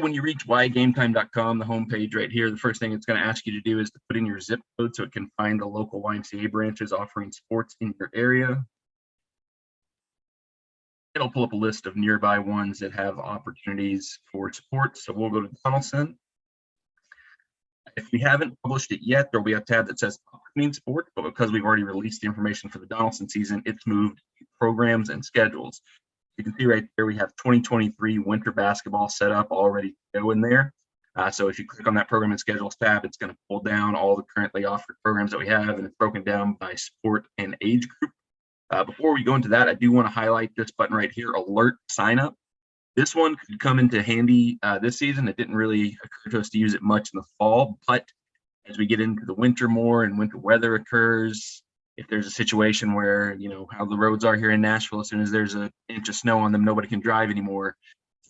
when you reach YGametime.com, the homepage right here, the first thing it's going to ask you to do is to put in your zip code so it can find the local YMCA branches offering sports in your area. It'll pull up a list of nearby ones that have opportunities for sports. So we'll go to Donaldson. If we haven't published it yet, there'll be a tab that says upcoming sports, but because we've already released the information for the Donaldson season, it's moved to programs and schedules. You can see right there, we have 2023 winter basketball set up already to go in there. So if you click on that program and schedules tab, it's going to pull down all the currently offered programs that we have, and it's broken down by sport and age group. Before we go into that, I do want to highlight this button right here, alert sign up. This one could come into handy this season. It didn't really occur to us to use it much in the fall, but as we get into the winter more and winter weather occurs, if there's a situation where, you know, how the roads are here in Nashville, as soon as there's an inch of snow on them, nobody can drive anymore.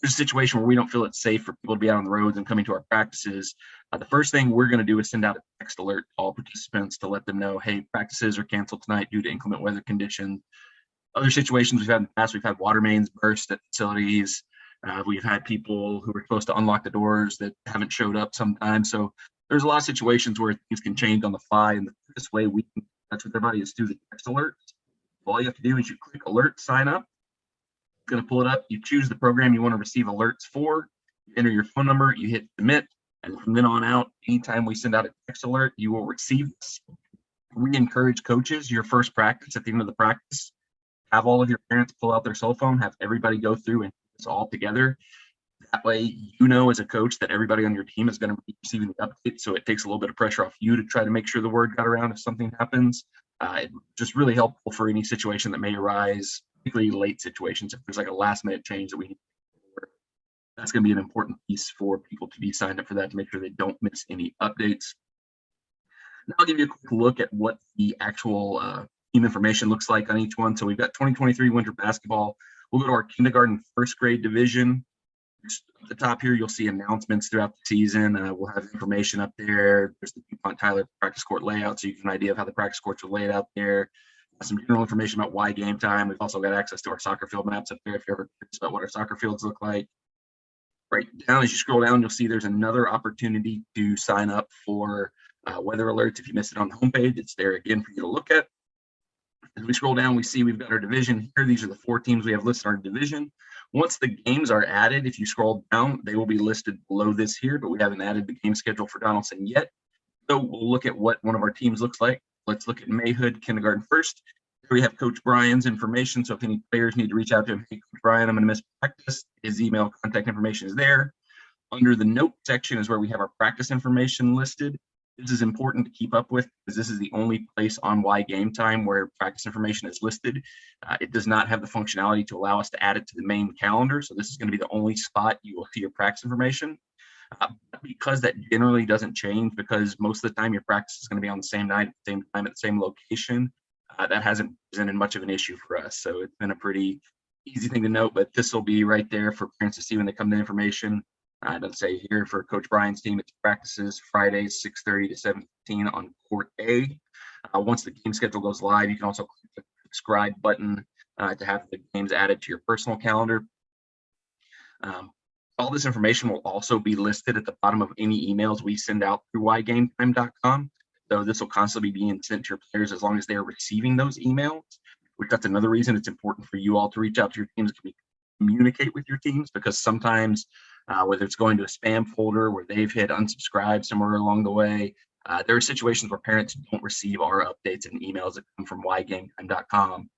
There's a situation where we don't feel it's safe for people to be out on the roads and coming to our practices. The first thing we're going to do is send out a text alert to all participants to let them know, hey, practices are canceled tonight due to inclement weather conditions. Other situations we've had in the past, we've had water mains burst at facilities. We've had people who were supposed to unlock the doors that haven't showed up sometimes. So there's a lot of situations where things can change on the fly, and the quickest way we can touch with everybody is through the text alerts. All you have to do is you click alert, sign up. It's going to pull it up. You choose the program you want to receive alerts for. You enter your phone number, you hit submit, and from then on out, anytime we send out a text alert, you will receive this. We encourage coaches, your first practice, at the end of the practice, have all of your parents pull out their cell phone, have everybody go through and do this all together. That way, you know, as a coach, that everybody on your team is going to be receiving the update. So it takes a little bit of pressure off you to try to make sure the word got around if something happens. It's just really helpful for any situation that may arise, particularly late situations. If there's like a last minute change that we need to do, that's going to be an important piece for people to be signed up for that, to make sure they don't miss any updates. Now I'll give you a quick look at what the actual team information looks like on each one. So we've got 2023 winter basketball. We'll go to our kindergarten first grade division. At the top here, you'll see announcements throughout the season. We'll have information up there. There's the DuPont Tyler practice court layout, so you get an idea of how the practice courts are laid out there. Some general information about YGametime. We've also got access to our soccer field maps up there if you're ever curious about what our soccer fields look like. Right down, as you scroll down, you'll see there's another opportunity to sign up for weather alerts. If you missed it on the homepage, it's there again for you to look at. As we scroll down, we see we've got our division here. These are the 4 teams we have listed in our division. Once the games are added, if you scroll down, they will be listed below this here, but we haven't added the game schedule for Donaldson yet. So we'll look at what one of our teams looks like. Let's look at Mayhood Kindergarten first. Here we have Coach Brian's information. So if any players need to reach out to him, hey, Coach Brian, I'm going to miss practice. His email contact information is there. Under the note section is where we have our practice information listed. This is important to keep up with because this is the only place on YGametime where practice information is listed. It does not have the functionality to allow us to add it to the main calendar. So this is going to be the only spot you will see your practice information. Because that generally doesn't change, because most of the time your practice is going to be on the same night, at the same time, at the same location, that hasn't presented much of an issue for us. So it's been a pretty easy thing to note, but this will be right there for parents to see when they come to information. Let's say here for Coach Brian's team, it's practices Fridays 6:30 to 7:15 on Court A. Once the game schedule goes live, you can also click the subscribe button to have the games added to your personal calendar. All this information will also be listed at the bottom of any emails we send out through YGametime.com. So this will constantly be being sent to your players as long as they're receiving those emails, which that's another reason it's important for you all to reach out to your teams, communicate with your teams, because sometimes whether it's going to a spam folder where they've hit unsubscribe somewhere along the way, there are situations where parents don't receive our updates and emails that come from YGametime.com.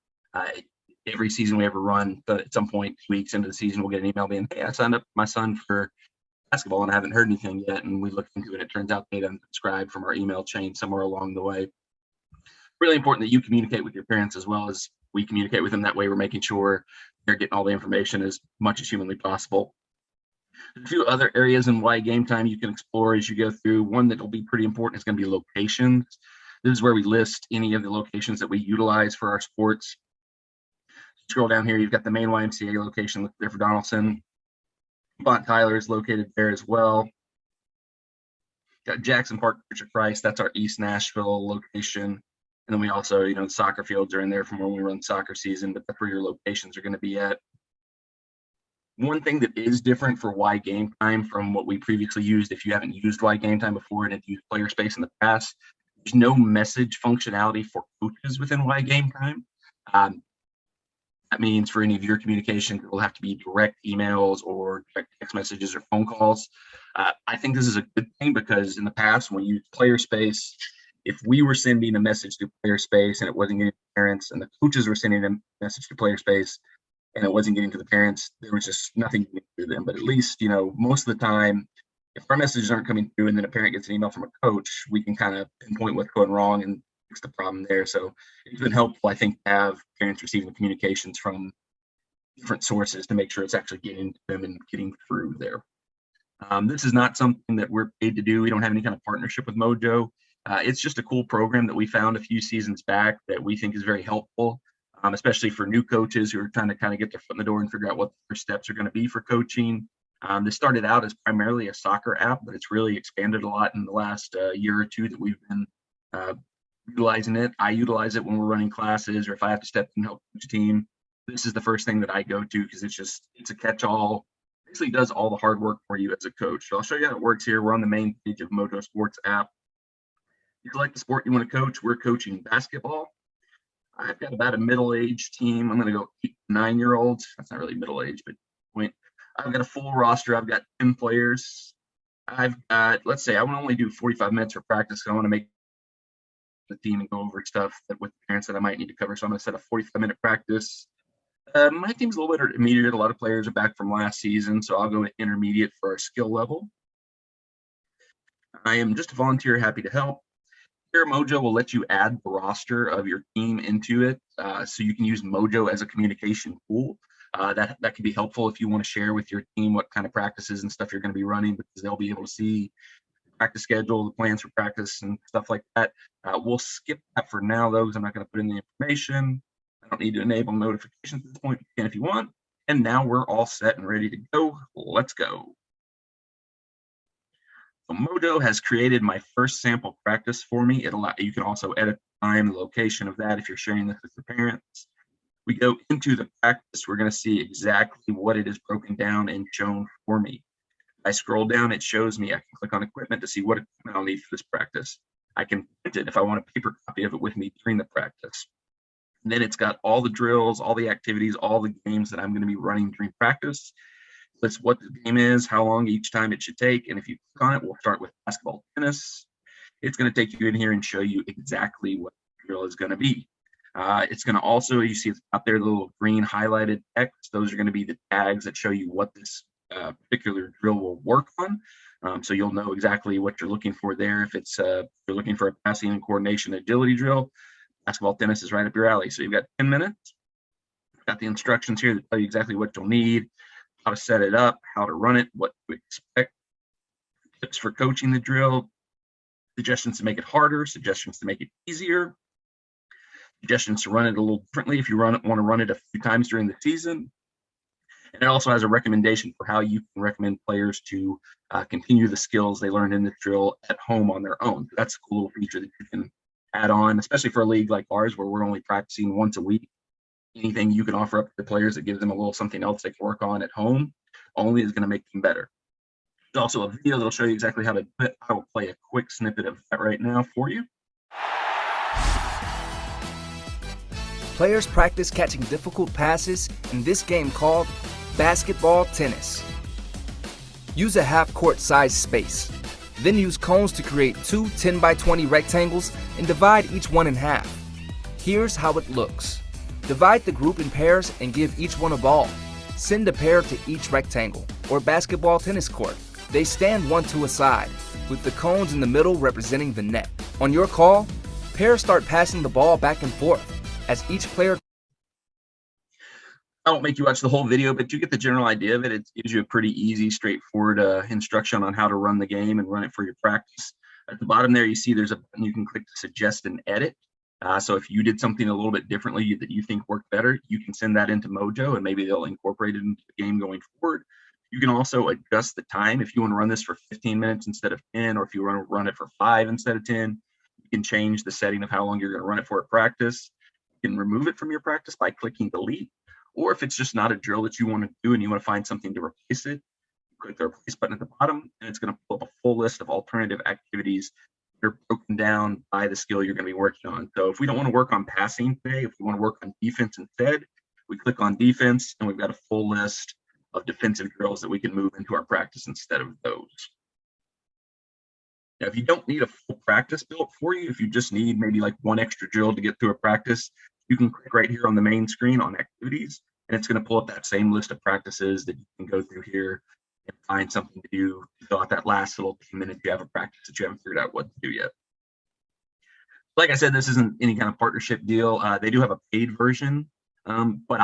Every season we ever run, but at some point, 2 weeks into the season, we'll get an email being, hey, I signed up my son for basketball and I haven't heard anything yet. And we look into it, and it turns out they unsubscribed from our email chain somewhere along the way. Really important that you communicate with your parents as well as we communicate with them. That way we're making sure they're getting all the information as much as humanly possible. A few other areas in YGametime you can explore as you go through. One that will be pretty important is going to be locations. This is where we list any of the locations that we utilize for our sports. Scroll down here, you've got the main YMCA location, look there for Donaldson. DuPont Tyler is located there as well. Got Jackson Park Church of Christ, that's our East Nashville location. And then we also, the soccer fields are in there from when we run soccer season, but that's where your locations are going to be at. One thing that is different for YGametime from what we previously used, if you haven't used YGametime before and have used Player Space in the past, there's no message functionality for coaches within YGametime. That means for any of your communication, it will have to be direct emails or direct text messages or phone calls. I think this is a good thing because in the past, when we used Player Space, if we were sending a message to Player Space and it wasn't getting to parents, and the coaches were sending a message to Player Space and it wasn't getting to the parents, there was just nothing to them. But at least, most of the time, if our messages aren't coming through and then a parent gets an email from a coach, we can kind of pinpoint what's going wrong and fix the problem there. So it's been helpful, I think, to have parents receiving communications from different sources to make sure it's actually getting to them and getting through there. This is not something that we're paid to do. We don't have any kind of partnership with Mojo. It's just a cool program that we found a few seasons back that we think is very helpful, especially for new coaches who are trying to kind of get their foot in the door and figure out what their steps are going to be for coaching. This started out as primarily a soccer app, but it's really expanded a lot in the last year or two that we've been utilizing it. I utilize it when we're running classes or if I have to step in and help coach a team. This is the first thing that I go to because it's a catch-all. Basically does all the hard work for you as a coach. So I'll show you how it works here. We're on the main page of Mojo Sports app. You select the sport you want to coach. We're coaching basketball. I've got about a middle-aged team. I'm going to go 8 to 9-year-olds. That's not really middle-aged, but point. I've got a full roster. I've got 10 players. I've got, let's say I want to only do 45 minutes for practice. So I want to make the team and go over stuff with parents that I might need to cover. So I'm going to set a 45-minute practice. My team's a little bit intermediate. A lot of players are back from last season, so I'll go to intermediate for our skill level. I am just a volunteer, happy to help. Here, Mojo will let you add the roster of your team into it, so you can use Mojo as a communication tool. That can be helpful if you want to share with your team what kind of practices and stuff you're going to be running, because they'll be able to see the practice schedule, the plans for practice, and stuff like that. We'll skip that for now, though, because I'm not going to put in the information. I don't need to enable notifications at this point. You can if you want. And now we're all set and ready to go. Let's go. So Mojo has created my first sample practice for me. You can also edit the time, the location of that if you're sharing this with the parents. We go into the practice. We're going to see exactly what it is broken down and shown for me. I scroll down, it shows me. I can click on equipment to see what equipment I'll need for this practice. I can print it if I want a paper copy of it with me during the practice. And then it's got all the drills, all the activities, all the games that I'm going to be running during practice. Lists what the game is, how long each time it should take. And if you click on it, we'll start with basketball, tennis. It's going to take you in here and show you exactly what the drill is going to be. It's going to also, you see it's out there, the little green highlighted text. Those are going to be the tags that show you what this particular drill will work on. So you'll know exactly what you're looking for there. If you're looking for a passing and coordination agility drill, basketball, tennis is right up your alley. So you've got 10 minutes. Got the instructions here that tell you exactly what you'll need, how to set it up, how to run it, what to expect, tips for coaching the drill, suggestions to make it harder, suggestions to make it easier, suggestions to run it a little differently if you want to run it a few times during the season. And it also has a recommendation for how you can recommend players to continue the skills they learned in this drill at home on their own. That's a cool little feature that you can add on, especially for a league like ours where we're only practicing once a week. Anything you can offer up to the players that gives them a little something else they can work on at home only is going to make them better. There's also a video that'll show you exactly how to do it. I will play a quick snippet of that right now for you. Players practice catching difficult passes in this game called basketball tennis. Use a half-court size space. Then use cones to create two 10 by 20 rectangles and divide each one in half. Here's how it looks. Divide the group in pairs and give each one a ball. Send a pair to each rectangle or basketball tennis court. They stand one to a side, with the cones in the middle representing the net. On your call, pairs start passing the ball back and forth as each player. I won't make you watch the whole video, but you get the general idea of it. It gives you a pretty easy, straightforward instruction on how to run the game and run it for your practice. At the bottom there, you see there's a button you can click to suggest and edit. So if you did something a little bit differently that you think worked better, you can send that into Mojo and maybe they'll incorporate it into the game going forward. You can also adjust the time. If you want to run this for 15 minutes instead of 10, or if you want to run it for 5 instead of 10, you can change the setting of how long you're going to run it for at practice. You can remove it from your practice by clicking delete, Or if it's just not a drill that you want to do and you want to find something to replace it, click the replace button at the bottom, and it's going to pull up a full list of alternative activities that are broken down by the skill you're going to be working on. So if we don't want to work on passing today, if we want to work on defense instead, we click on defense, and we've got a full list of defensive drills that we can move into our practice instead of those. Now, if you don't need a full practice built for you, if you just need maybe like one extra drill to get through a practice, you can click right here on the main screen on activities, and it's going to pull up that same list of practices that you can go through here and find something to do to fill out that last little 10 minutes you have a practice that you haven't figured out what to do yet. Like I said, this isn't any kind of partnership deal. They do have a paid version, but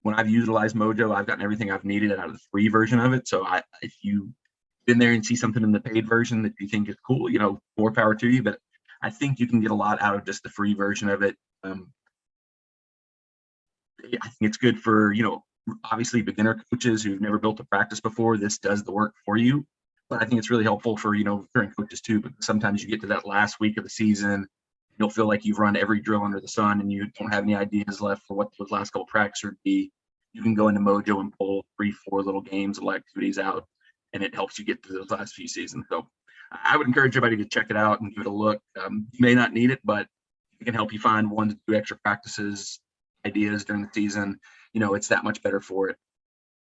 when I've utilized Mojo, I've gotten everything I've needed out of the free version of it. So if you've been there and see something in the paid version that you think is cool, more power to you. But I think you can get a lot out of just the free version of it. I think it's good for, obviously beginner coaches who've never built a practice before. This does the work for you. But I think it's really helpful for, veteran coaches too, because sometimes you get to that last week of the season, you'll feel like you've run every drill under the sun and you don't have any ideas left for what those last couple practices would be. You can go into Mojo and pull 3-4 little games, little activities out, and it helps you get through those last few seasons. So I would encourage everybody to check it out and give it a look. You may not need it, but it can help you find 1 to 2 extra practices, ideas during the season. It's that much better for it.